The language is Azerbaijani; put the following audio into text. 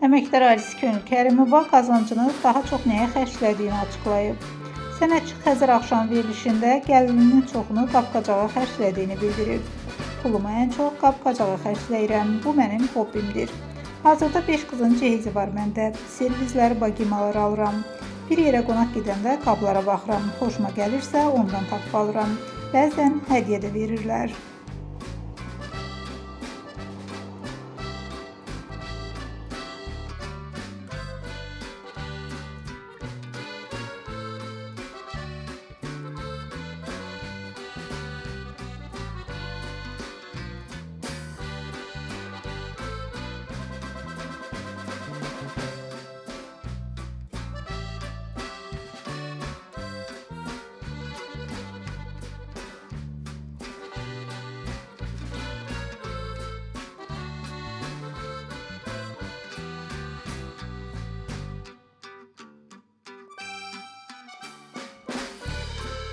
Əməkdar Alis Könül Kərimova qazancını daha çox nəyə xərclədiyini açıqlayıb. Sənətçi Xəzər axşam verilişində gəlininin çoxunu qab-qacağa xərclədiyini bildirib. Pulumu ən çox qab-qacağa xərcləyirəm, bu mənim hobbimdir. Hazırda 5 qızın cehizi var məndə, servizləri, bagimaları alıram. Bir yerə qonaq gedəndə qablara baxıram, xoşuma gəlirsə ondan tapıb alıram. Bəzən hədiyyə də verirlər.